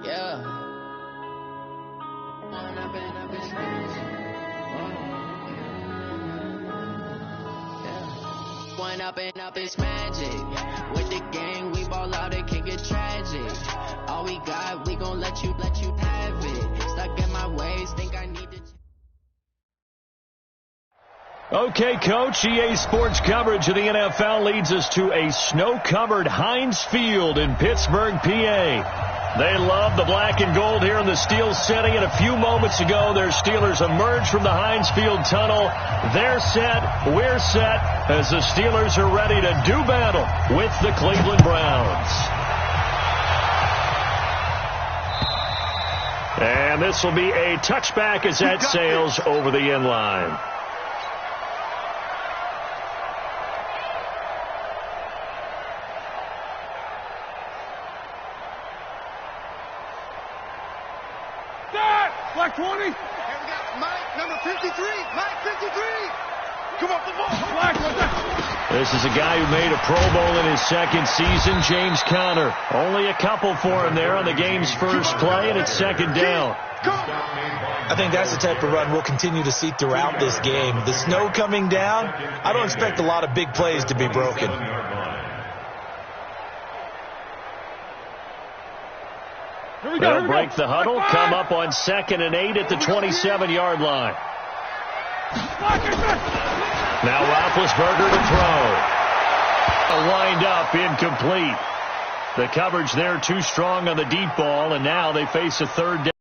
Yeah. One up and up is magic. With the gang, we ball out, it can get tragic. All we got, we gon' let you have it. Stuck in my ways, think I need to. Okay, Coach, EA Sports coverage of the NFL leads us to a snow-covered Heinz Field in Pittsburgh, PA. They love the black and gold here in the Steel City, and a few moments ago, their Steelers emerged from the Heinz Field tunnel. They're set, we're set, as the Steelers are ready to do battle with the Cleveland Browns. And this will be a touchback as that sails over the end line. Black 20. Here we go. Mike, number 53. Mike, 53. Come on, the ball. Black, this is a guy who made a Pro Bowl in his second season, James Conner. Only a couple for him there on the game's first play, and it's second down. I think that's the type of run we'll continue to see throughout this game. The snow coming down, I don't expect a lot of big plays to be broken. They'll break the huddle, come up on 2nd and 8 at the 27-yard line. Now Roethlisberger to throw. Lined up, incomplete. The coverage there too strong on the deep ball, and now they face a third down.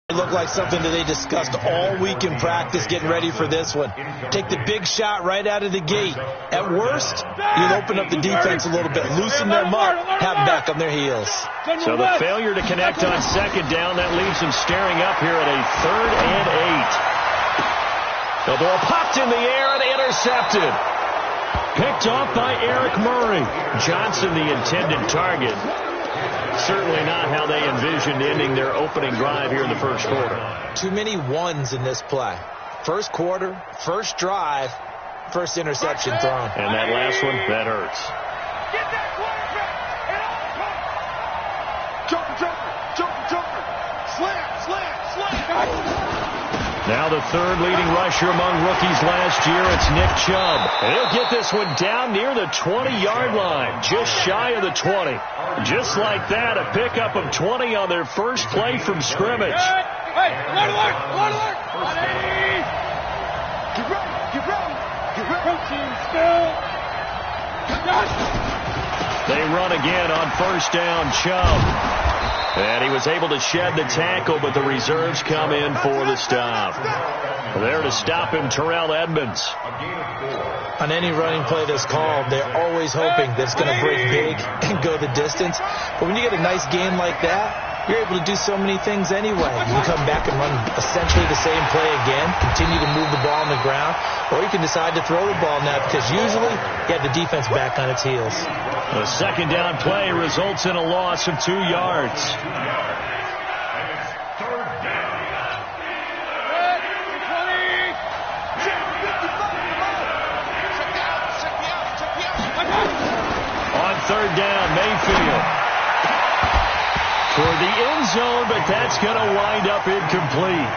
It looked like something that they discussed all week in practice getting ready for this one. Take the big shot right out of the gate. At worst, you'll open up the defense a little bit, loosen them up, have them back on their heels. So the failure to connect on second down, that leaves them staring up here at a 3rd and 8. The ball popped in the air and intercepted. Picked off by Eric Murray. Johnson, the intended target. Certainly not how they envisioned ending their opening drive here in the first quarter. Too many ones in this play. First quarter, first drive, first interception thrown. And that last one, that hurts. Get that quarterback. Jumper. Slam. Now the third leading rusher among rookies last year, it's Nick Chubb. And he'll get this one down near the 20-yard line, just shy of the 20. Just like that, a pickup of 20 on their first play from scrimmage. Hey, alert. Get ready. Coaching still. They run again on first down, Chubb. And he was able to shed the tackle, but the reserves come in for the stop. There to stop him, Terrell Edmonds. On any running play that's called, they're always hoping that it's going to break big and go the distance. But when you get a nice game like that, you're able to do so many things anyway. You can come back and run essentially the same play again, continue to move the ball on the ground, or you can decide to throw the ball now because usually you have the defense back on its heels. The second down play results in a loss of 2 yards. On third down, Mayfield. For the end zone, but that's going to wind up incomplete.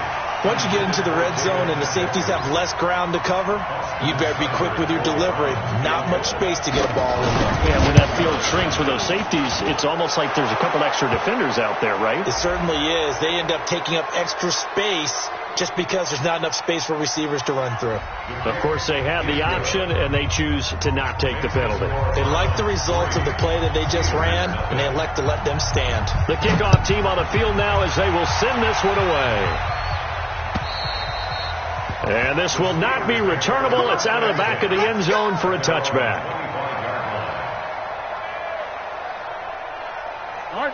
Once you get into the red zone and the safeties have less ground to cover, you better be quick with your delivery. Not much space to get a ball in there. Yeah, when that field shrinks with those safeties, it's almost like there's a couple extra defenders out there, right? It certainly is. They end up taking up extra space just because there's not enough space for receivers to run through. Of course, they have the option, and they choose to not take the penalty. They like the results of the play that they just ran, and they elect to let them stand. The kickoff team on the field now as they will send this one away. And this will not be returnable. It's out of the back of the end zone for a touchback.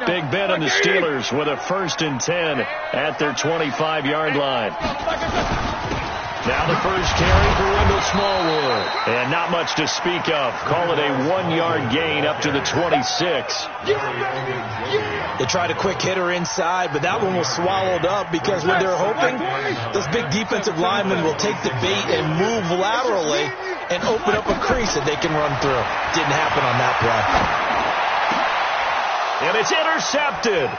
Big Ben on the Steelers with a 1st and 10 at their 25-yard line. Now the first carry for Wendell Smallwood. And not much to speak of. Call it a 1-yard gain up to the 26. They tried a quick hitter inside, but that one was swallowed up because when they're hoping, those big defensive linemen will take the bait and move laterally and open up a crease that they can run through. Didn't happen on that play. And it's intercepted.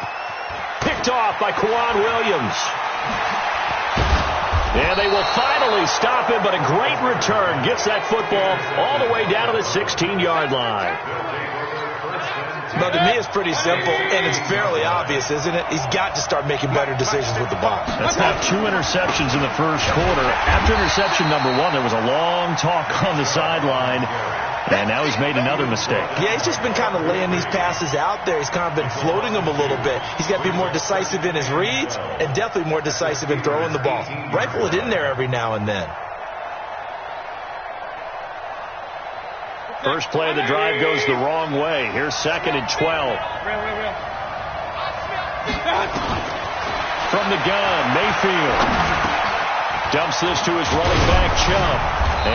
Picked off by Kwan Williams. And they will finally stop him, but a great return gets that football all the way down to the 16-yard line. But to me, it's pretty simple, and it's fairly obvious, isn't it? He's got to start making better decisions with the ball. That's now 2 interceptions in the first quarter. After interception number 1, there was a long talk on the sideline, and now he's made another mistake. Yeah, he's just been kind of laying these passes out there. He's kind of been floating them a little bit. He's got to be more decisive in his reads and definitely more decisive in throwing the ball. Rifle it in there every now and then. First play of the drive goes the wrong way. Here's 2nd and 12. From the gun, Mayfield dumps this to his running back, Chubb,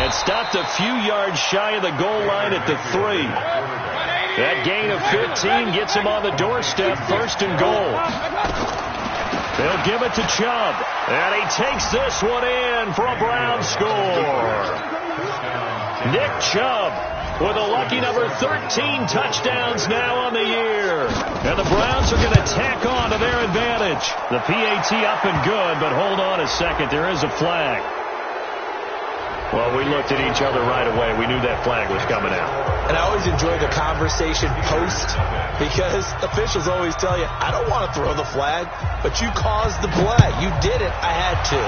and stopped a few yards shy of the goal line at the 3. That gain of 15 gets him on the doorstep, 1st and goal. They'll give it to Chubb, and he takes this one in for a Browns score. Nick Chubb with a lucky number 13 touchdowns now on the year. And the Browns are going to tack on to their advantage. The PAT up and good, but hold on a second. There is a flag. Well, we looked at each other right away. We knew that flag was coming out. And I always enjoy the conversation post because officials always tell you, I don't want to throw the flag, but you caused the play. You did it. I had to.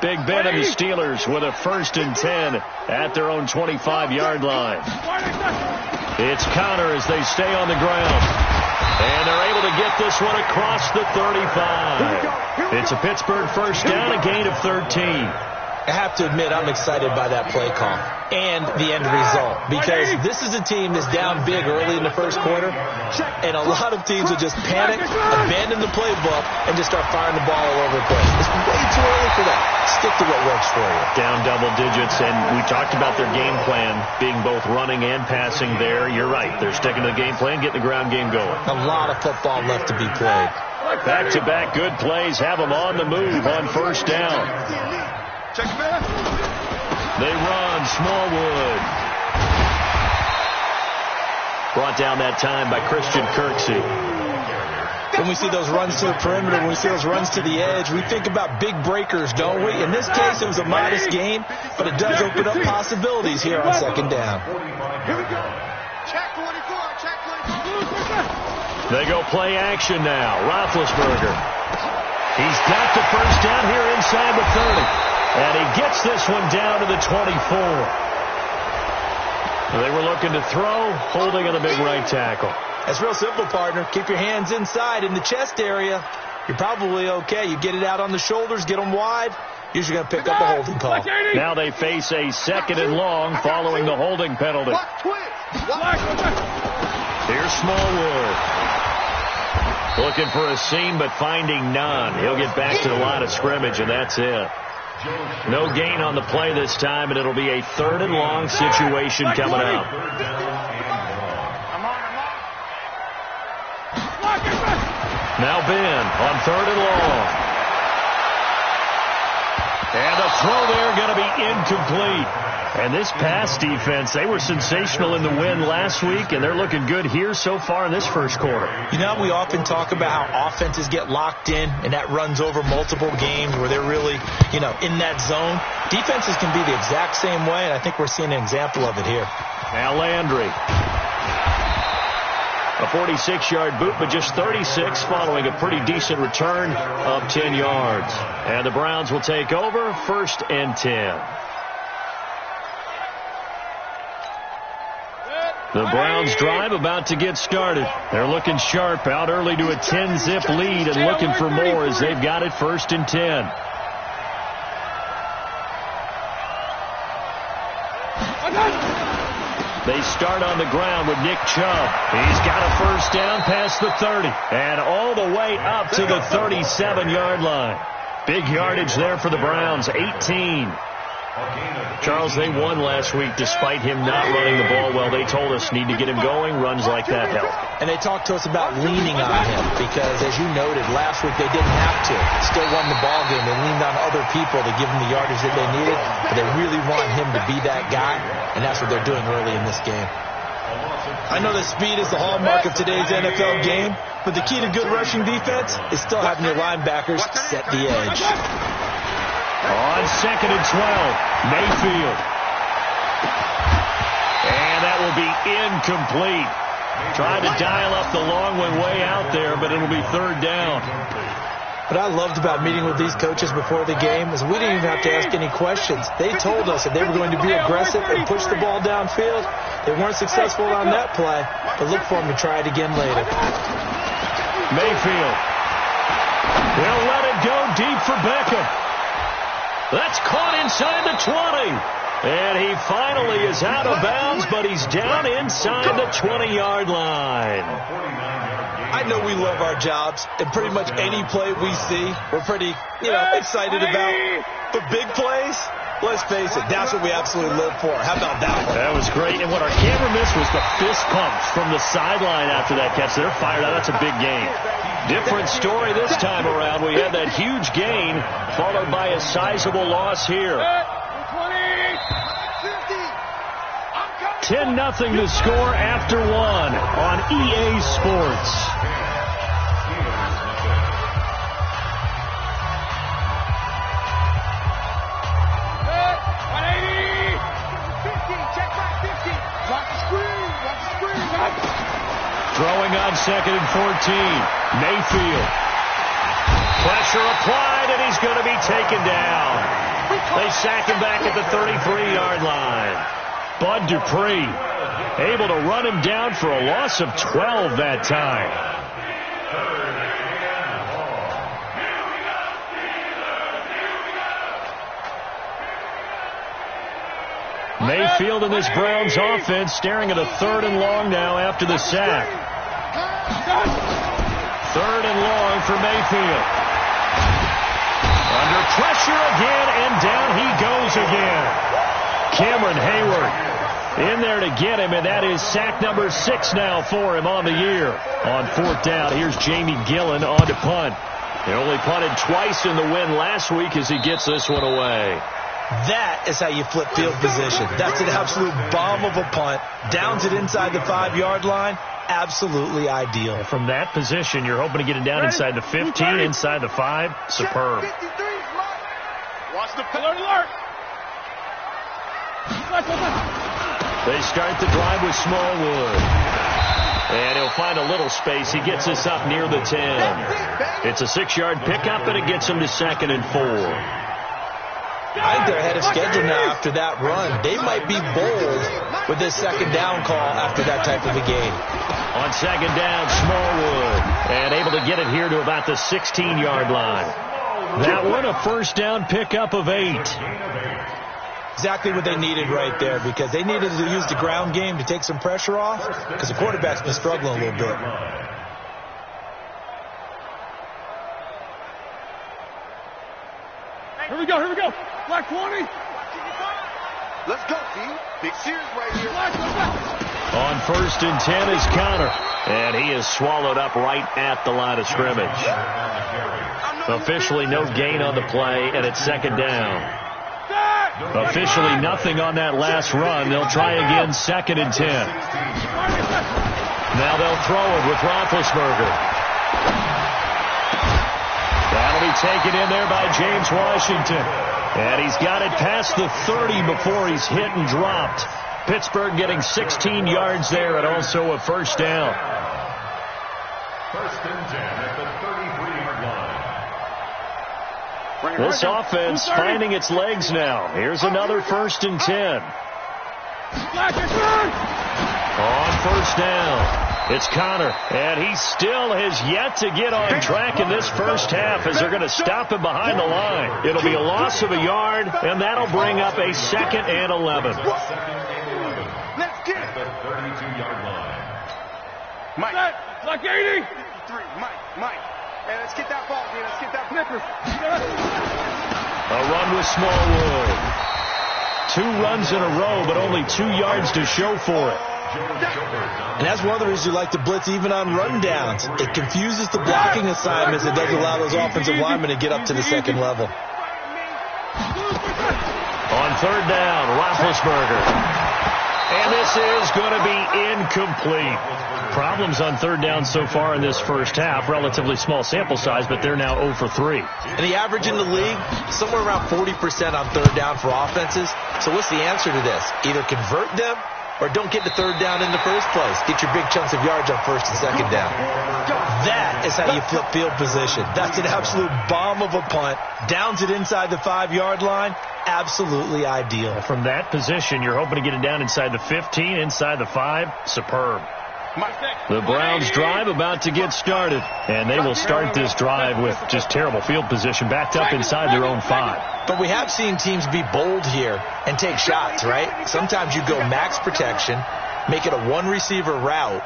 Big Ben and the Steelers with a 1st and 10 at their own 25-yard line. It's Connor as they stay on the ground. And they're able to get this one across the 35. It's a Pittsburgh first down, a gain of 13. I have to admit, I'm excited by that play call and the end result because this is a team that's down big early in the first quarter, and a lot of teams will just panic, abandon the playbook, and just start firing the ball all over the place. It's way too early for that. Stick to what works for you. Down double digits, and we talked about their game plan being both running and passing there. You're right. They're sticking to the game plan, getting the ground game going. A lot of football left to be played. Back-to-back good plays have them on the move on 1st down. They run, Smallwood. Brought down that time by Christian Kirksey. When we see those runs to the perimeter, when we see those runs to the edge, we think about big breakers, don't we? In this case, it was a modest gain, but it does open up possibilities here on 2nd down. They go play action now. Roethlisberger. He's got the 1st down here inside the 30. And he gets this one down to the 24. They were looking to throw, holding on the big right tackle. That's real simple, partner. Keep your hands inside in the chest area. You're probably okay. You get it out on the shoulders, get them wide. Usually going to pick up a holding call. Now they face a 2nd and long following the holding penalty. Here's Smallwood. Looking for a seam, but finding none. He'll get back to the line of scrimmage, and that's it. No gain on the play this time, and it'll be a 3rd and long situation coming up. Now Ben on 3rd and long. And the throw there going to be incomplete. And this pass defense, they were sensational in the win last week, and they're looking good here so far in this first quarter. You know, we often talk about how offenses get locked in, and that runs over multiple games where they're really, in that zone. Defenses can be the exact same way, and I think we're seeing an example of it here. Now Landry. A 46-yard boot, but just 36 following a pretty decent return of 10 yards. And the Browns will take over 1st and 10. The Browns drive about to get started. They're looking sharp out early to a 10-zip lead and looking for more as they've got it 1st and 10. They start on the ground with Nick Chubb. He's got a 1st down past the 30 and all the way up to the 37-yard line. Big yardage there for the Browns, 18. Charles, they won last week despite him not running the ball well. They told us need to get him going. Runs like that help. And they talked to us about leaning on him because, as you noted, last week they didn't have to. Still won the ball game. They leaned on other people to give them the yardage that they needed, but they really want him to be that guy, and that's what they're doing early in this game. I know that speed is the hallmark of today's NFL game, but the key to good rushing defense is still having your linebackers set the edge. On 2nd and 12, Mayfield. And that will be incomplete. Trying to dial up the long one way out there, but it'll be 3rd down. What I loved about meeting with these coaches before the game is we didn't even have to ask any questions. They told us that they were going to be aggressive and push the ball downfield. They weren't successful on that play, but look for them to try it again later. Mayfield. He'll let it go deep for Beckham. That's caught inside the 20. And he finally is out of bounds, but he's down inside the 20-yard line. I know we love our jobs, and pretty much any play we see, we're pretty, excited about. But big plays, let's face it, that's what we absolutely live for. How about that one? That was great. And what our camera missed was the fist pumps from the sideline after that catch. They're fired out. That's a big gain. Different story this time around. We had that huge gain followed by a sizable loss here. 10-0 the score after 1 on EA Sports. Throwing on 2nd and 14. Mayfield. Pressure applied, and he's going to be taken down. They sack him back at the 33-yard line. Bud Dupree able to run him down for a loss of 12 that time. Mayfield in this Browns offense staring at a 3rd and long now after the sack. 3rd and long for Mayfield. Under pressure again, and down he goes again. Cameron Hayward in there to get him, and that is sack number 6 now for him on the year. On 4th down, here's Jamie Gillen on to punt. He only punted twice in the win last week as he gets this one away. That is how you flip field position. That's an absolute bomb of a punt. Downs it inside the 5-yard line. Absolutely ideal. From that position, you're hoping to get it down inside the 15, inside the 5. Superb. Watch the alert. They start the drive with Smallwood. And he'll find a little space. He gets us up near the 10. It's a 6-yard pickup, and it gets him to 2nd and 4. I think they're ahead of schedule now after that run. They might be bold with this 2nd down call after that type of a game. On 2nd down, Smallwood. And able to get it here to about the 16-yard line. That one a 1st down pickup of 8. Exactly what they needed right there, because they needed to use the ground game to take some pressure off, because the quarterback's been struggling a little bit. Here we go. Black 20. Let's go, team. Big series right here. On 1st and 10 is Connor. And he is swallowed up right at the line of scrimmage. Officially no gain on the play, and it's 2nd down. Officially nothing on that last run. They'll try again 2nd and 10. Now they'll throw it with Roethlisberger. That'll be taken in there by James Washington. And he's got it past the 30 before he's hit and dropped. Pittsburgh getting 16 yards there and also a 1st down. 1st and 10 at the 33-yard line. This offense finding its legs now. Here's another 1st and 10. On 1st down. It's Connor, and he still has yet to get on track in this first half as they're going to stop him behind the line. It'll be a loss of a yard, and that'll bring up a 2nd and 11. Let's get it. The 32-yard line. Mike. Like 80. 53. Mike. Hey, let's get that ball, man. Let's get that flipper. A run with Smallwood. 2 runs in a row, but only 2 yards to show for it. And that's one of the reasons you like to blitz even on rundowns. It confuses the blocking assignments. It doesn't allow those offensive linemen to get up to the second level. On 3rd down, Roethlisberger. And this is going to be incomplete. Problems on 3rd down so far in this first half. Relatively small sample size, but they're now 0 for 3. And the average in the league, somewhere around 40% on 3rd down for offenses. So what's the answer to this? Either convert them or don't get to 3rd down in the first place. Get your big chunks of yards on 1st and 2nd down. That is how you flip field position. That's an absolute bomb of a punt. Downs it inside the 5-yard line. Absolutely ideal. From that position, you're hoping to get it down inside the 15, inside the 5. Superb. The Browns drive about to get started, and they will start this drive with just terrible field position backed up inside their own 5. But we have seen teams be bold here and take shots, right? Sometimes you go max protection, make it a 1-receiver route,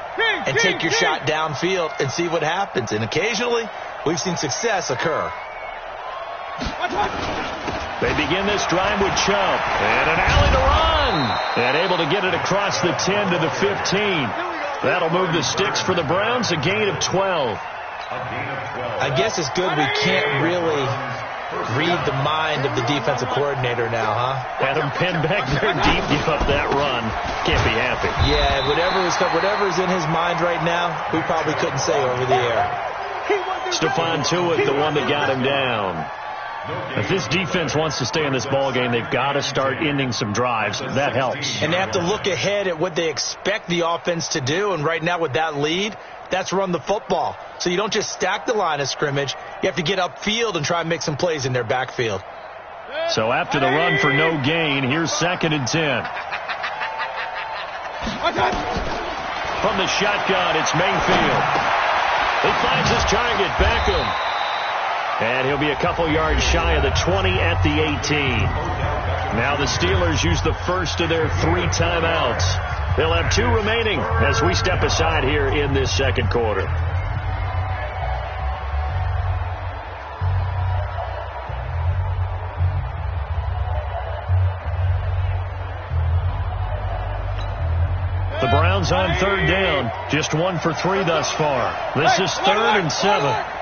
and take your shot downfield and see what happens. And occasionally, we've seen success occur. They begin this drive with Chubb, and an alley to run, and able to get it across the 10 to the 15. That'll move the sticks for the Browns, a gain of 12. I guess it's good we can't really read the mind of the defensive coordinator now, huh? Had him pinned back there deep, give up that run. Can't be happy. Yeah, whatever's in his mind right now, we probably couldn't say over the air. Stephon Tuitt, the one that got him down. If this defense wants to stay in this ballgame, they've got to start ending some drives. That helps. And they have to look ahead at what they expect the offense to do. And right now with that lead, that's run the football. So you don't just stack the line of scrimmage. You have to get upfield and try and make some plays in their backfield. So after the run for no gain, here's 2nd and 10. From the shotgun, it's Mayfield. He finds his target, Beckham. And he'll be a couple yards shy of the 20 at the 18. Now the Steelers use the first of their 3 timeouts. They'll have 2 remaining as we step aside here in this second quarter. The Browns on 3rd down. Just 1 for 3 thus far. This is 3rd and 7.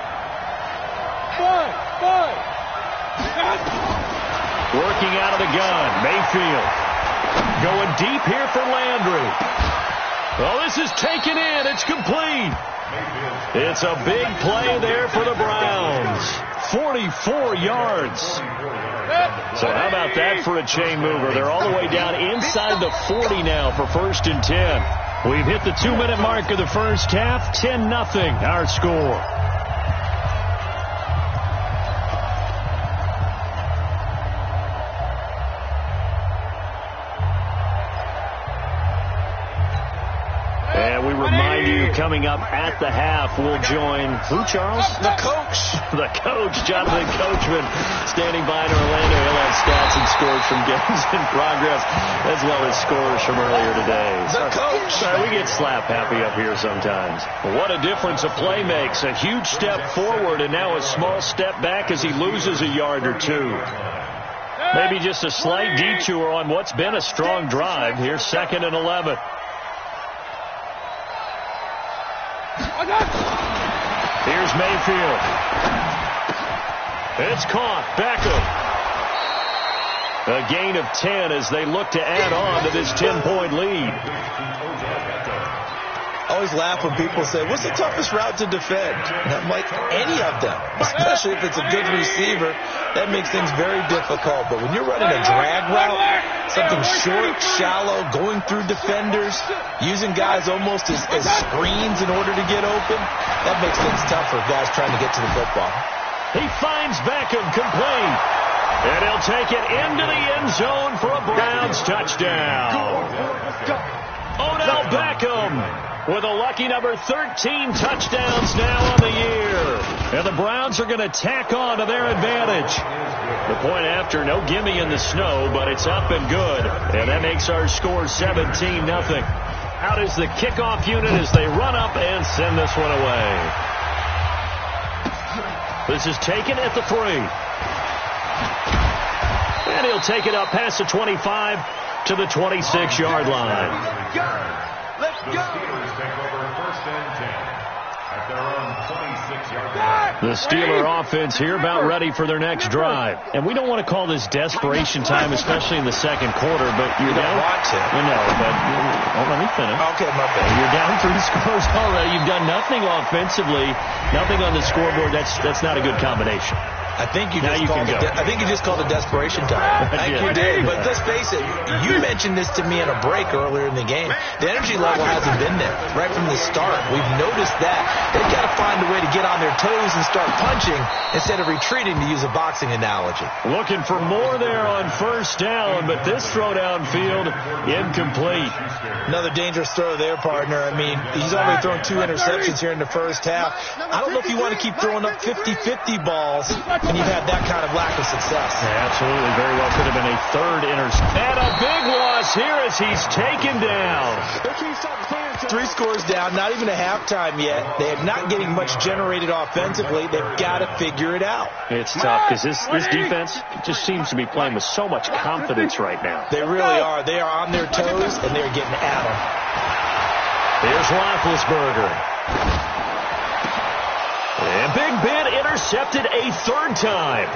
Working out of the gun, Mayfield. Going deep here for Landry. Well, this is taken in. It's complete. It's a big play there for the Browns. 44 yards. So how about that for a chain mover? They're all the way down inside the 40 now for 1st and 10. We've hit the 2-minute mark of the first half. 10-0 our score. Coming up at the half, we'll join who, Charles? The coach. The coach, Jonathan Coachman, standing by in Orlando. He'll have stats and scores from games in progress, as well as scores from earlier today. The coach. Sorry, we get slap happy up here sometimes. What a difference a play makes. A huge step forward and now a small step back as he loses a yard or 2. Maybe just a slight detour on what's been a strong drive. Here's 2nd and 11. Here's Mayfield. It's caught. Beckham. A gain of 10 as they look to add on to this 10-point lead. I always laugh when people say, what's the toughest route to defend? And I'm like, any of them, especially if it's a good receiver. That makes things very difficult. But when you're running a drag route, something short, shallow, going through defenders, using guys almost as screens in order to get open, that makes things tough for guys trying to get to the football. He finds Beckham complete. And he'll take it into the end zone for a Browns touchdown. Odell Beckham with a lucky number 13 touchdowns now on the year. And the Browns are going to tack on to their advantage. The point after, no gimme in the snow, but it's up and good. And that makes our score 17-0. Out is the kickoff unit as they run up and send this one away. This is taken at the 3. And he'll take it up past the 25 to the 26-yard line. Let's The go. Steelers take over 1st and 10 at their own 26-yard line. The Steeler offense here about ready for their next drive. And we don't want to call this desperation time, especially in the second quarter, but you're down. Want to. I know, but let me finish. Okay, my bad. You're down 3 scores already. You've done nothing offensively, nothing on the scoreboard. That's not a good combination. I think you Now just you called can it. go. I think you just called it desperation time. I think you did. But let's face it. You mentioned this to me in a break earlier in the game. The energy level hasn't been there right from the start. We've noticed that. They've got to find a way to get on their toes and start punching instead of retreating, to use a boxing analogy. Looking for more there on 1st down, but this throw downfield incomplete. Another dangerous throw there, partner. I mean, he's already thrown 2 interceptions here in the first half. I don't know if you want to keep throwing up 50-50 balls when you've had that kind of lack of success. Yeah, absolutely. Very well could have been a 3rd interception. And a big loss here as he's taken down. 3 scores down, not even a halftime yet. They are not getting much generated offensively. They've got to figure it out. It's tough because this defense just seems to be playing with so much confidence right now. They really are. They are on their toes, and they're getting at them. Here's Roethlisberger. And Big Ben intercepted a 3rd time.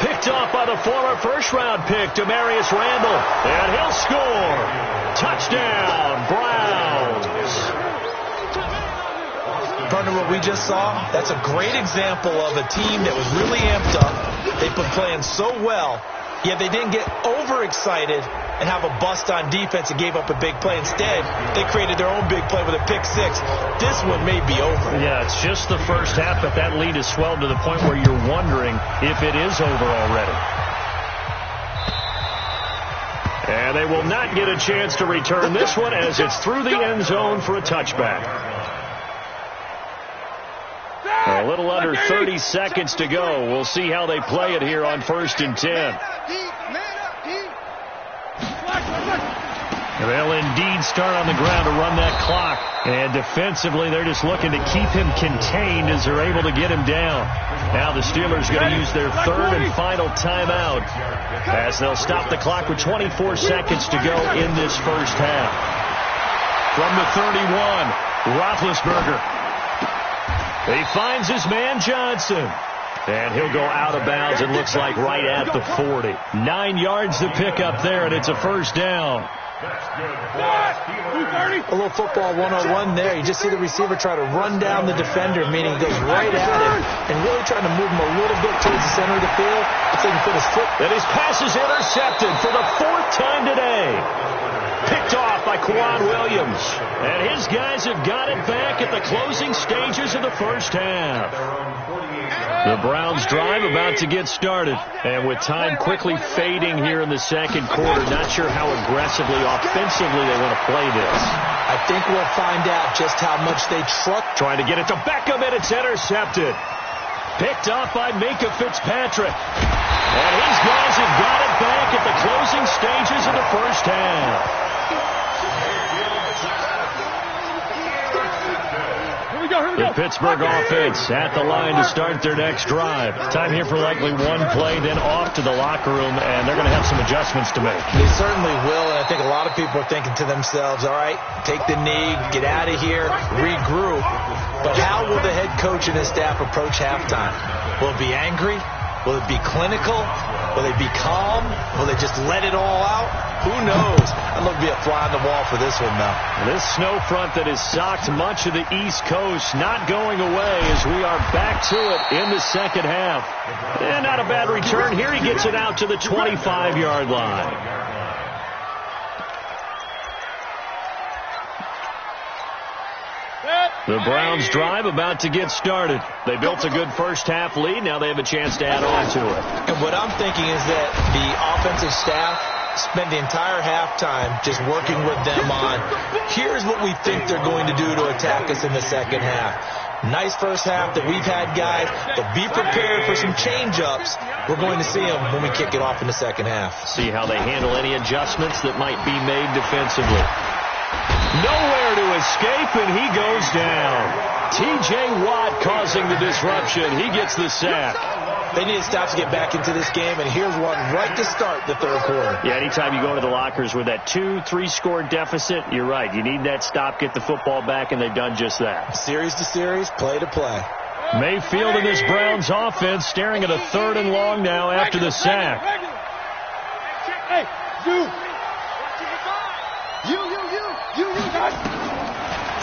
Picked off by the former first-round pick, Demarius Randall. And he'll score. Touchdown, Browns. Partner, what we just saw, that's a great example of a team that was really amped up. They've been playing so well, yet they didn't get overexcited and have a bust on defense and gave up a big play. Instead, they created their own big play with a pick 6. This one may be over. Yeah, it's just the first half, but that lead has swelled to the point where you're wondering if it is over already. And they will not get a chance to return this one as it's through the end zone for a touchback. A little under 30 seconds to go. We'll see how they play it here on 1st and 10. They'll indeed start on the ground to run that clock. And defensively, they're just looking to keep him contained as they're able to get him down. Now the Steelers going to use their 3rd and final timeout as they'll stop the clock with 24 seconds to go in this first half. From the 31, Roethlisberger. He finds his man Johnson. And he'll go out of bounds, it looks like right at the 40. 9 yards to pick up there, and it's a 1st down. A little football 101 there. You just see the receiver try to run down the defender, meaning he goes right at him and really trying to move him a little bit towards the center of the field. Looks like he put his foot. And his pass is intercepted for the 4th time today. Picked off by Quan Williams. And his guys have got it back at the closing stages of the first half. The Browns drive about to get started. And with time quickly fading here in the second quarter, not sure how aggressively, offensively they want to play this. I think we'll find out just how much they trust. Trying to get it to Beckham, and it's intercepted. Picked off by Minkah Fitzpatrick. And his guys have got it back at the closing stages of the first half. The Pittsburgh offense at the line to start their next drive. Time here for likely one play, then off to the locker room, and they're going to have some adjustments to make. They certainly will, and I think a lot of people are thinking to themselves, all right, take the knee, get out of here, regroup. But how will the head coach and his staff approach halftime? Will it be angry? Will it be clinical? Will they be calm? Will they just let it all out? Who knows? I'd love to be a fly on the wall for this one, though. This snow front that has socked much of the East Coast not going away as we are back to it in the second half. And not a bad return. Here he gets it out to the 25-yard line. The Browns drive about to get started. They built a good first half lead. Now they have a chance to add on to it. And what I'm thinking is that the offensive staff spend the entire halftime just working with them on, here's what we think they're going to do to attack us in the second half. Nice first half that we've had, guys, but be prepared for some change-ups. We're going to see them when we kick it off in the second half. See how they handle any adjustments that might be made defensively. Nowhere to escape, and he goes down. T.J. Watt causing the disruption. He gets the sack. They need a stop to get back into this game, and here's one right to start the third quarter. Yeah, anytime you go into the lockers with that 2-3 score deficit, you're right. You need that stop, get the football back, and they've done just that. Series to series, play to play. Mayfield and this Browns offense staring at a 3rd and long now after the sack. Hey, you.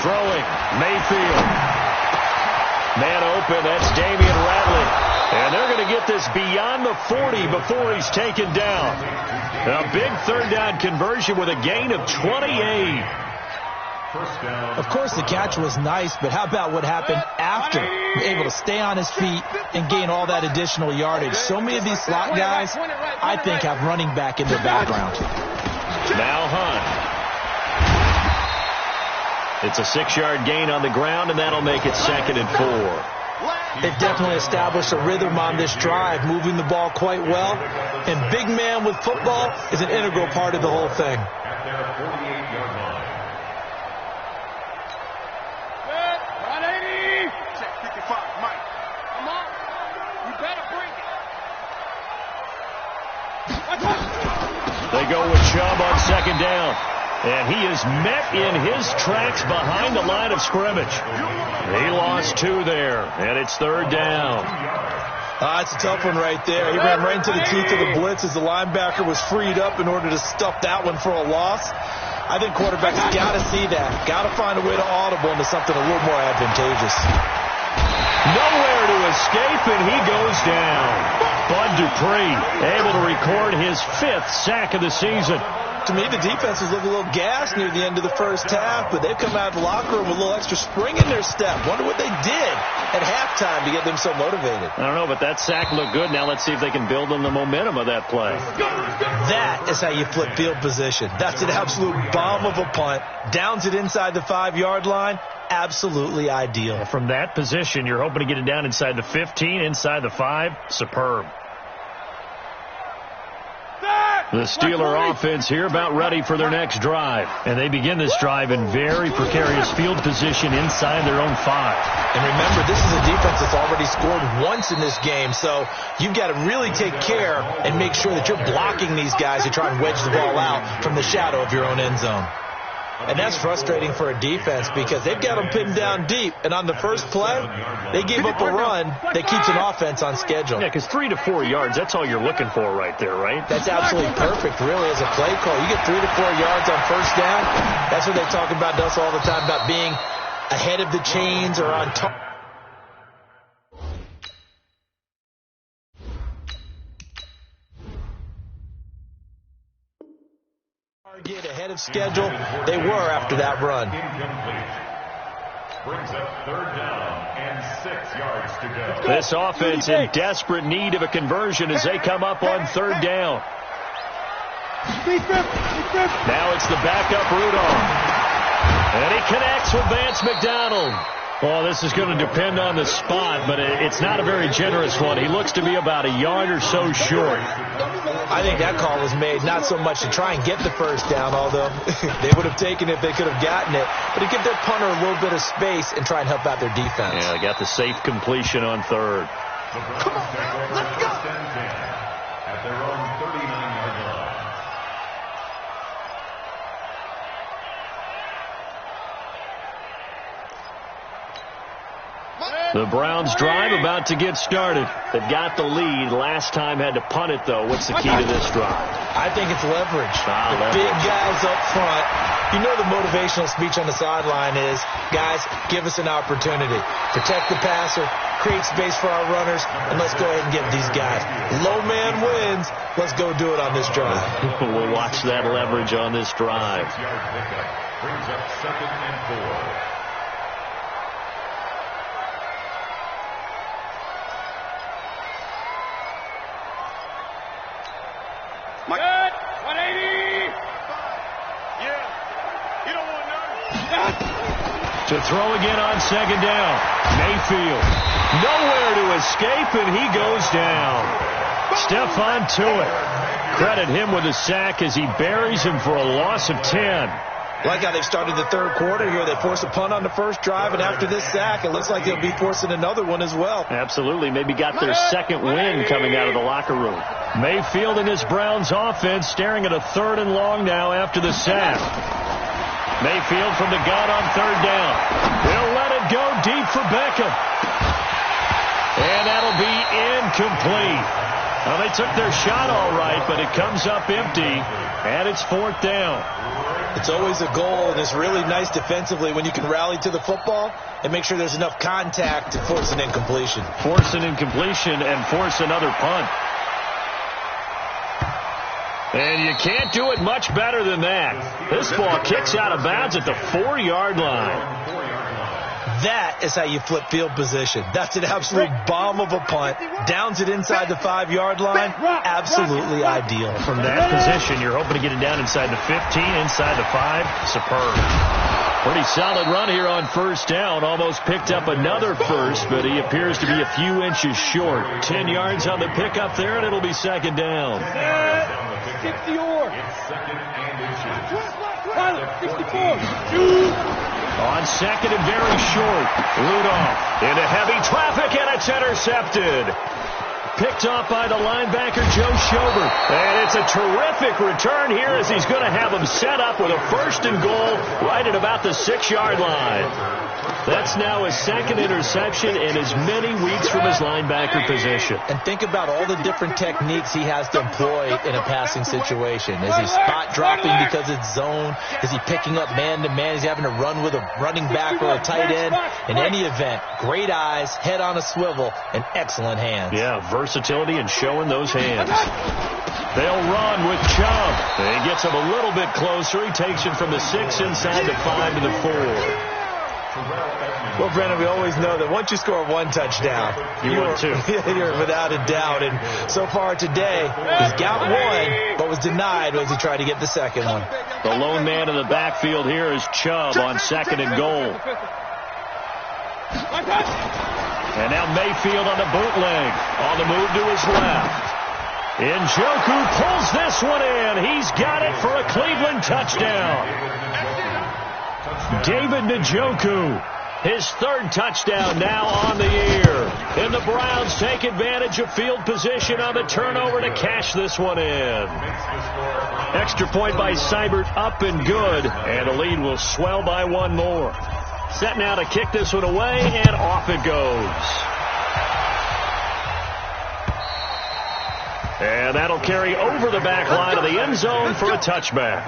Throwing, Mayfield. Man open, that's Damian Ratley. And they're going to get this beyond the 40 before he's taken down. A big 3rd down conversion with a gain of 28. Of course, the catch was nice, but how about what happened after? Able to stay on his feet and gain all that additional yardage. So many of these slot guys, I think, have running back in their background. Now Hunt. It's a 6-yard gain on the ground, and that'll make it 2nd and 4. They've definitely established a rhythm on this drive, moving the ball quite well. And big man with football is an integral part of the whole thing. At their 48-yard line. Good. 180. Check 55, Mike. Come on. You better bring it. They go with Chubb on 2nd down. And he is met in his tracks behind the line of scrimmage. He lost 2 there, and it's 3rd down. It's a tough one right there. He ran right into the teeth of the blitz as the linebacker was freed up in order to stuff that one for a loss. I think quarterbacks got to see that. Got to find a way to audible into something a little more advantageous. Nowhere to escape, and he goes down. Bud Dupree able to record his 5th sack of the season. To me, the defense was looking a little gassed near the end of the first half, but they've come out of the locker room with a little extra spring in their step. Wonder what they did at halftime to get them so motivated. I don't know, but that sack looked good. Now let's see if they can build on the momentum of that play. That is how you flip field position. That's an absolute bomb of a punt. Downs it inside the 5-yard line. Absolutely ideal. From that position, you're hoping to get it down inside the 15, inside the 5. Superb. The Steeler offense here about ready for their next drive. And they begin this drive in very precarious field position inside their own 5. And remember, this is a defense that's already scored once in this game, so you've got to really take care and make sure that you're blocking these guys who try and wedge the ball out from the shadow of your own end zone. And that's frustrating for a defense because they've got them pinned down deep. And on the first play, they gave up a run that keeps an offense on schedule. Yeah, because 3 to 4 yards, that's all you're looking for right there, right? That's absolutely perfect, really, as a play call. You get 3 to 4 yards on first down. That's what they talk about us all the time, about being ahead of the chains or on top. Get ahead of schedule. They were after that run. Incomplete. Brings up 3rd down and 6 yards to go. This offense in desperate need of a conversion as they come up on 3rd down. Now it's the backup Rudolph. And he connects with Vance McDonald. Well, this is going to depend on the spot, but it's not a very generous one. He looks to be about a yard or so short. I think that call was made not so much to try and get the first down, although they would have taken it if they could have gotten it, but to give their punter a little bit of space and try and help out their defense. Yeah, they got the safe completion on 3rd. Come on, let's go. At their own 39-yard line. The Browns drive about to get started. They've got the lead. Last time had to punt it, though. What's the key to this drive? I think it's leverage. Leverage. Big guys up front. You know the motivational speech on the sideline is, guys, give us an opportunity. Protect the passer, create space for our runners, and let's go ahead and get these guys. Low man wins. Let's go do it on this drive. We'll watch that leverage on this drive. 6-yard pickup brings up 2nd and 4. Good. 180. Yeah. You don't want none. To throw again on 2nd down. Mayfield. Nowhere to escape, and he goes down. Stephon Tuitt. Credit him with a sack as he buries him for a loss of 10. Like how they've started the third quarter here. They force a punt on the first drive, and after this sack, it looks like they'll be forcing another one as well. Absolutely. Maybe got their second win coming out of the locker room. Mayfield and this Browns offense staring at a 3rd and long now after the sack. Mayfield from the gun on 3rd down. They'll let it go deep for Beckham. And that'll be incomplete. Well, they took their shot all right, but it comes up empty, and it's 4th down. It's always a goal, and it's really nice defensively when you can rally to the football and make sure there's enough contact to force an incompletion. Force an incompletion and force another punt. And you can't do it much better than that. This ball kicks out of bounds at the 4-yard line. That is how you flip field position. That's an absolute bomb of a punt. Downs it inside the 5-yard line. Absolutely ideal. From that position, you're hoping to get it down inside the 15, inside the 5. Superb. Pretty solid run here on 1st down. Almost picked up another first, but he appears to be a few inches short. 10 yards on the pickup there, and it'll be 2nd down. 60 or. Pilot, 64. On 2nd and very short. Rudolph into heavy traffic, and it's intercepted. Picked off by the linebacker, Joe Schobert. And it's a terrific return here as he's going to have him set up with a 1st and goal right at about the 6-yard line. That's now his 2nd interception in as many weeks from his linebacker position. And think about all the different techniques he has to employ in a passing situation. Is he spot dropping because it's zone? Is he picking up man-to-man? Is he having to run with a running back or a tight end? In any event, great eyes, head on a swivel, and excellent hands. Yeah, versatility and showing those hands. They'll run with Chubb. He gets him a little bit closer. He takes him from the 6 inside the 5 to the 4. Well, Brennan, we always know that once you score 1 touchdown, you're without a doubt. And so far today, he's got 1, but was denied as he tried to get the 2nd one. The lone man in the backfield here is Chubb on 2nd and goal. And now Mayfield on the bootleg. On the move to his left. Njoku pulls this one in. He's got it for a Cleveland touchdown. David Njoku, his 3rd touchdown now on the year. And the Browns take advantage of field position on the turnover to cash this one in. Extra point by Seibert, up and good. And the lead will swell by 1 more. Set now to kick this one away, and off it goes. And that'll carry over the back line of the end zone for a touchback.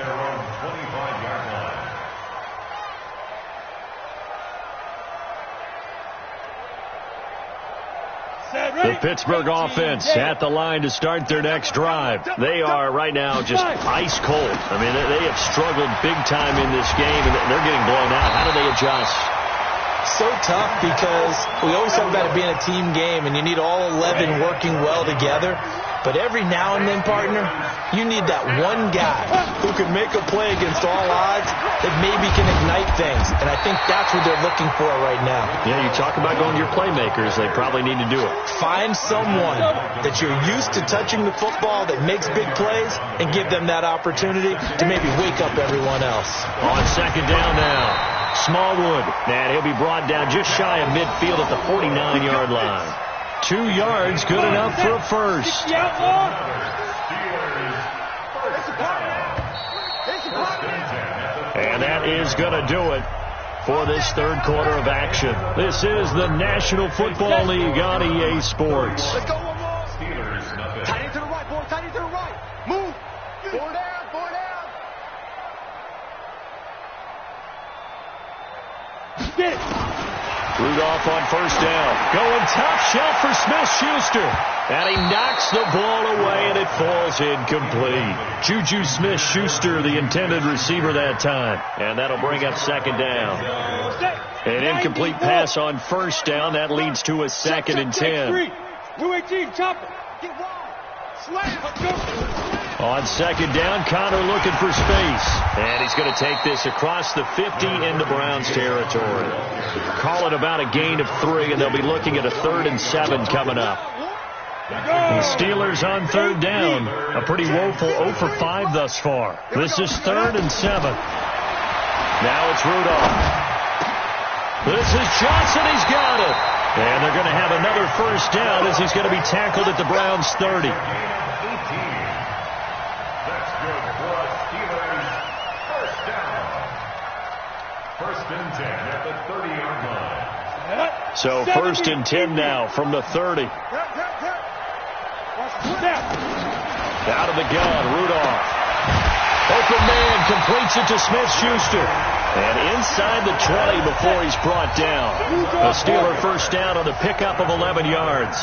The Pittsburgh offense at the line to start their next drive. They are right now just ice cold. I mean, they have struggled big time in this game, and they're getting blown out. How do they adjust? So tough because we always talk about it being a team game, and you need all 11 working well together. But every now and then, partner, you need that one guy who can make a play against all odds that maybe can ignite things. And I think that's what they're looking for right now. Yeah, you talk about going to your playmakers. They probably need to do it. Find someone that you're used to touching the football that makes big plays and give them that opportunity to maybe wake up everyone else. On 2nd down now. Smallwood. And he'll be brought down just shy of midfield at the 49-yard line. 2 yards, good enough for a first. And that is going to do it for this 3rd quarter of action. This is the National Football League on EA Sports. Let's go one more. Tight into the right, boy. Tight into the right. Move. 4 down, 4 down. Get it. Rudolph on 1st down. Going top shelf for Smith-Schuster. And he knocks the ball away, and it falls incomplete. Juju Smith-Schuster, the intended receiver that time. And that'll bring up 2nd down. An incomplete pass on 1st down. That leads to a 2nd and 10. New 18, chopper. Get wide. Slam. Let's go. On 2nd down, Connor looking for space. And he's going to take this across the 50 into Browns territory. Call it about a gain of 3, and they'll be looking at a 3rd and 7 coming up. The Steelers on 3rd down. A pretty woeful 0 for 5 thus far. This is 3rd and 7. Now it's Rudolph. This is Johnson. He's got it. And they're going to have another first down as he's going to be tackled at the Browns' 30. That's good for a Steelers first down. First and 10 at the 30-yard line. So first and 10 now from the 30. Out of the gun, Rudolph. Open man completes it to Smith-Schuster. And inside the 20 before he's brought down. A Steeler first down on the pickup of 11 yards.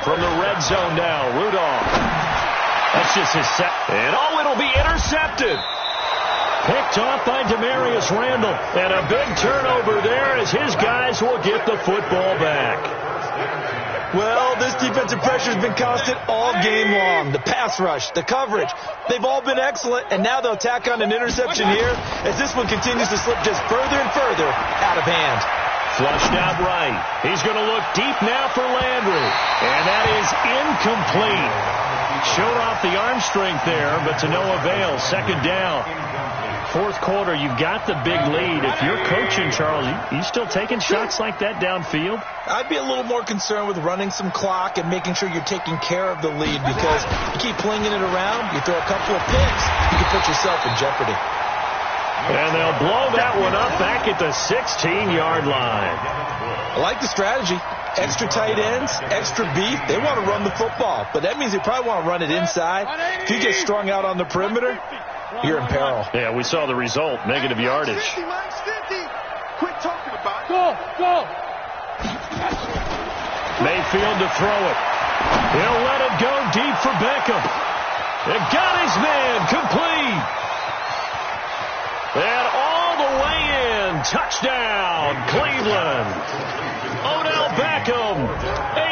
From the red zone now, Rudolph. That's just his set. And it'll be intercepted. Picked off by Demarius Randall. And a big turnover there as his guys will get the football back. Well, this defensive pressure has been constant all game long. The pass rush, the coverage, they've all been excellent, and now they'll tack on an interception here as this one continues to slip just further and further out of hand. Flushed out right. He's going to look deep now for Landry, and that is incomplete. Showed off the arm strength there, but to no avail. Second down. Fourth quarter, you've got the big lead. If you're coaching, Charles, you still taking shots like that downfield? I'd be a little more concerned with running some clock and making sure you're taking care of the lead, because you keep flinging it around, you throw a couple of picks, you can put yourself in jeopardy. And they'll blow that one up back at the 16-yard line. I like the strategy. Extra tight ends, extra beef. They want to run the football, but that means they probably want to run it inside. If you get strung out on the perimeter, you're in peril. Yeah, we saw the result. Negative yardage. 50, Mike, 50. Quit talking about it. Go. Mayfield to throw it. He'll let it go deep for Beckham. It got his man complete. And all the way in. Touchdown, Cleveland. Odell Beckham,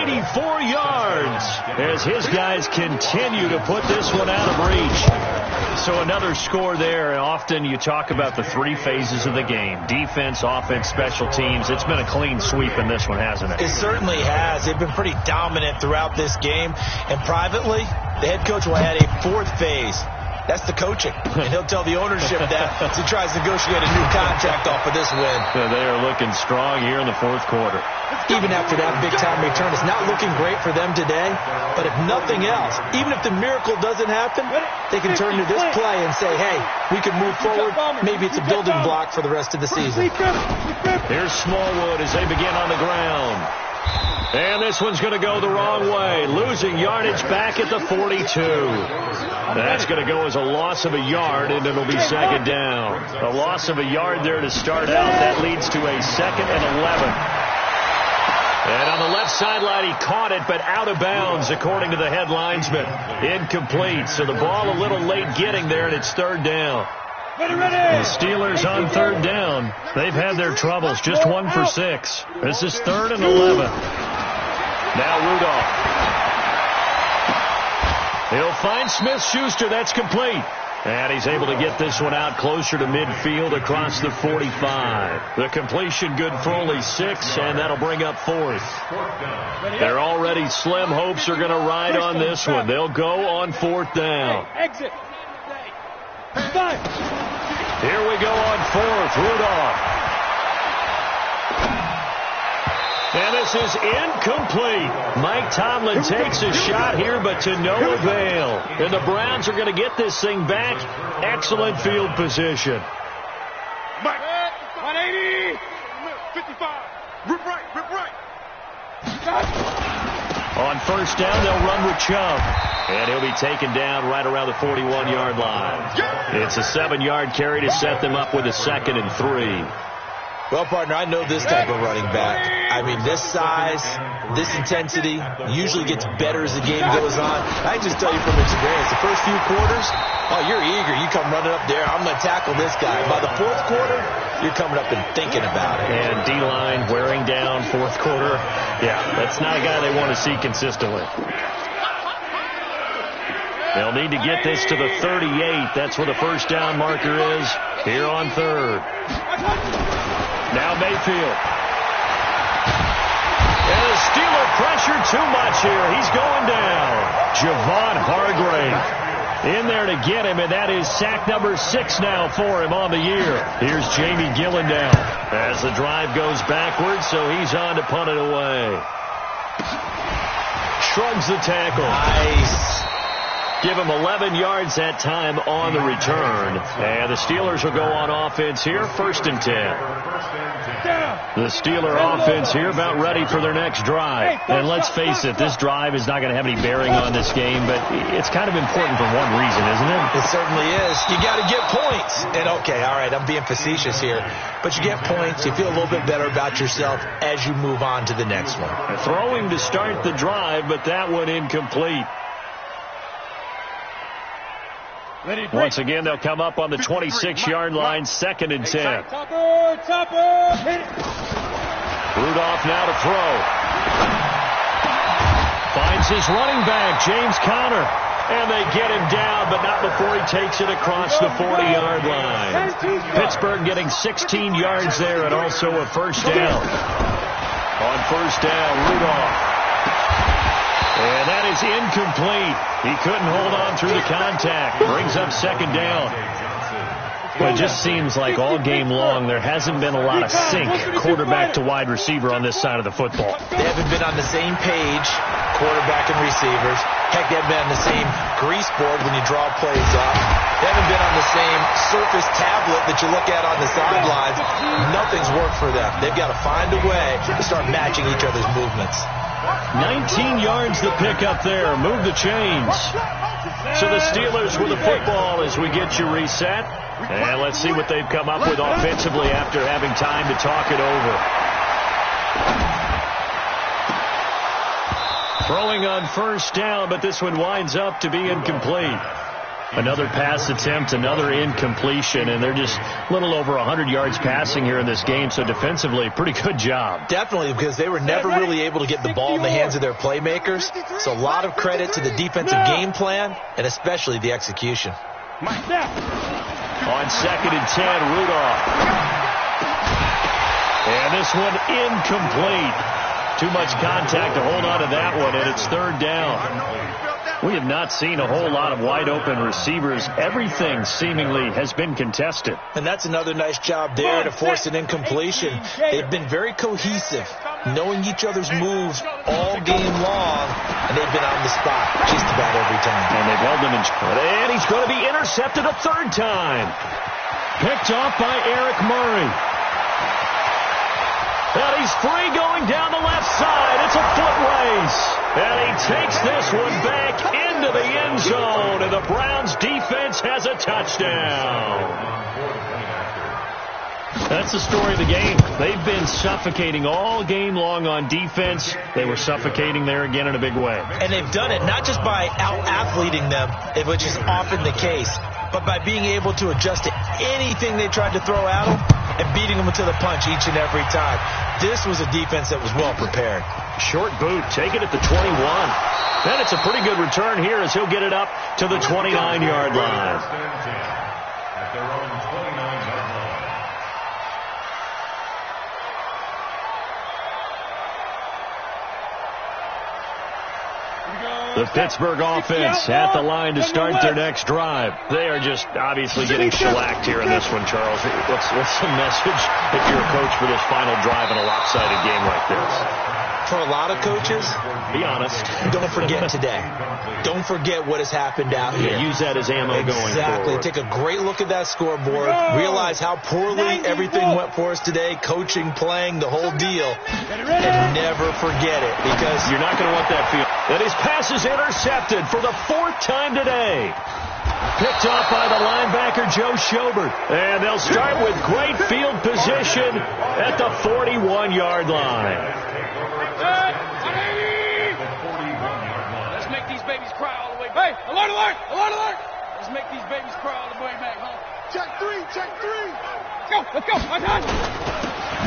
84 yards, as his guys continue to put this one out of reach. So another score there. Often you talk about the three phases of the game: defense, offense, special teams. It's been a clean sweep in this one, hasn't it? It certainly has. They've been pretty dominant throughout this game. And privately, the head coach will add a fourth phase. That's the coaching. And he'll tell the ownership that as he tries to negotiate a new contract off of this win. They are looking strong here in the fourth quarter. Even after that big-time return, it's not looking great for them today. But if nothing else, even if the miracle doesn't happen, they can turn to this play and say, hey, we can move forward. Maybe it's a building block for the rest of the season. Here's Smallwood as they begin on the ground. And this one's going to go the wrong way. Losing yardage back at the 42. That's going to go as a loss of a yard, and it'll be second down. A loss of a yard there to start out. That leads to a 2nd and 11. And on the left sideline, he caught it, but out of bounds, according to the head linesman. Incomplete. So the ball a little late getting there, and it's third down. The Steelers on third down. They've had their troubles, just 1 for 6. This is 3rd and 11. Now Rudolph. He'll find Smith-Schuster. That's complete. And he's able to get this one out closer to midfield across the 45. The completion good for only 6, and that'll bring up 4th. Their already slim hopes are going to ride on this one. They'll go on 4th down. Exit. Here we go on 4th. Rudolph. And this is incomplete. Mike Tomlin takes a shot here, but to no avail. And the Browns are going to get this thing back. Excellent field position. Mike, 180. 55. Rip right. On first down, they'll run with Chubb. And he'll be taken down right around the 41-yard line. It's a 7-yard carry to set them up with a 2nd and 3. Well, partner, I know this type of running back. I mean, this size, this intensity usually gets better as the game goes on. I can just tell you from experience, the first few quarters, you're eager. You come running up there, I'm going to tackle this guy. By the fourth quarter, you're coming up and thinking about it. And D-line wearing down fourth quarter. Yeah, that's not a guy they want to see consistently. They'll need to get this to the 38. That's where the first down marker is here on 3rd. Now Mayfield. And the Steeler pressure too much here. He's going down. Javon Hargrave. in there to get him, and that is sack number 6 now for him on the year. Here's Jamie Gillen now as the drive goes backwards, so he's on to punt it away. Shrugs the tackle. Nice. Give him 11 yards that time on the return. And the Steelers will go on offense here, 1st and 10. The Steeler offense here about ready for their next drive. And let's face it, this drive is not going to have any bearing on this game, but it's kind of important for one reason, isn't it? It certainly is. You got to get points. And okay, all right, I'm being facetious here, but you get points, you feel a little bit better about yourself as you move on to the next one. Throwing to start the drive, but that one incomplete. Once again, they'll come up on the 26-yard line, 2nd and 10. Rudolph now to throw. Finds his running back, James Conner. And they get him down, but not before he takes it across the 40-yard line. Pittsburgh getting 16 yards there and also a 1st down. On 1st down, Rudolph. And that is incomplete. He couldn't hold on through the contact. Brings up 2nd down. Well, it just seems like all game long there hasn't been a lot of sync quarterback to wide receiver on this side of the football. They haven't been on the same page, quarterback and receivers. Heck, they haven't been on the same grease board when you draw plays up. They haven't been on the same surface tablet that you look at on the sidelines. Nothing's worked for them. They've got to find a way to start matching each other's movements. 19 yards to pick up there. Move the chains. So the Steelers with the football as we get you reset. And let's see what they've come up with offensively after having time to talk it over. Throwing on 1st down, but this one winds up to be incomplete. Another pass attempt, another incompletion, and they're just a little over 100 yards passing here in this game, so defensively, pretty good job. Definitely, because they were never really able to get the ball in the hands of their playmakers, so a lot of credit to the defensive game plan, and especially the execution. On 2nd and 10, Rudolph. And this one incomplete. Too much contact to hold on to that one, and it's 3rd down. We have not seen a whole lot of wide-open receivers. Everything seemingly has been contested. And that's another nice job there to force an incompletion. They've been very cohesive, knowing each other's moves all game long, and they've been on the spot just about every time. And they've held them in. And he's going to be intercepted a 3rd time. Picked off by Eric Murray. And he's free going down the left side. It's a foot race. And he takes this one back into the end zone. And the Browns defense has a touchdown. That's the story of the game. They've been suffocating all game long on defense. They were suffocating there again in a big way. And they've done it not just by out-athleting them, which is often the case, but by being able to adjust to anything they tried to throw at them and beating them to the punch each and every time. This was a defense that was well prepared. Short boot, take it at the 21. Then it's a pretty good return here as he'll get it up to the 29-yard line. At their own 29-yard line. The Pittsburgh offense at the line to start their next drive. They are just obviously getting shellacked here in this one, Charles. What's the message if you're a coach for this final drive in a lopsided game like this? For a lot of coaches, be honest, don't forget today. Don't forget what has happened out here. Use that as ammo going forward. Exactly. Take a great look at that scoreboard. Realize how poorly everything went for us today, coaching, playing, the whole deal. And never forget it, because you're not going to want that feel. And his pass is intercepted for the 4th time today. Picked off by the linebacker, Joe Schobert. And they'll start with great field position at the 41-yard line. Let's make these babies cry all the way back. Hey, alert, alert, alert, alert. Let's make these babies cry all the way back, huh? Check 3, check 3. Let's go, I'm done.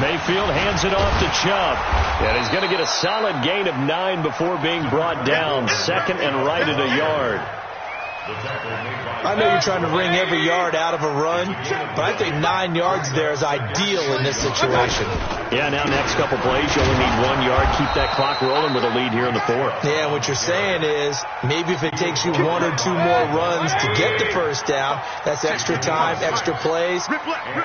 Mayfield hands it off to Chubb. And he's going to get a solid gain of 9 before being brought down. 2nd and right at a yard. I know you're trying to wring every yard out of a run, but I think 9 yards there is ideal in this situation. Yeah, now next couple plays, you only need 1 yard. Keep that clock rolling with a lead here in the fourth. Yeah, what you're saying is maybe if it takes you 1 or 2 more runs to get the first down, that's extra time, extra plays.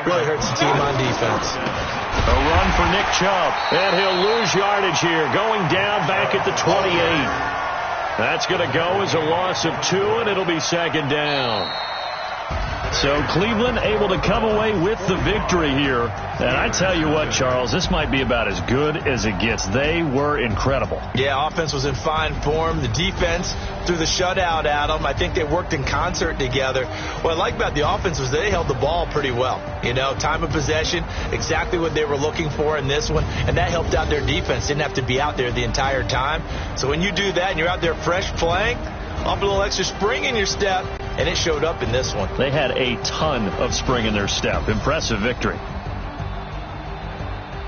Really hurts the team on defense. A run for Nick Chubb, and he'll lose yardage here, going down back at the 28. That's going to go as a loss of 2, and it'll be second down. So Cleveland able to come away with the victory here. And I tell you what, Charles, this might be about as good as it gets. They were incredible. Yeah, offense was in fine form. The defense threw the shutout at them. I think they worked in concert together. What I like about the offense was they held the ball pretty well. You know, time of possession, exactly what they were looking for in this one. And that helped out their defense. Didn't have to be out there the entire time. So when you do that and you're out there fresh playing, off a little extra spring in your step, and it showed up in this one. They had a ton of spring in their step. Impressive victory.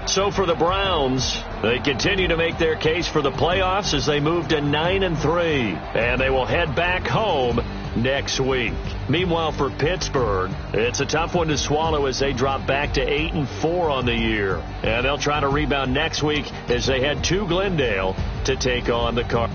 So for the Browns, they continue to make their case for the playoffs as they move to 9-3, and they will head back home next week. Meanwhile, for Pittsburgh, it's a tough one to swallow as they drop back to 8-4 on the year, and they'll try to rebound next week as they head to Glendale to take on the Cardinals.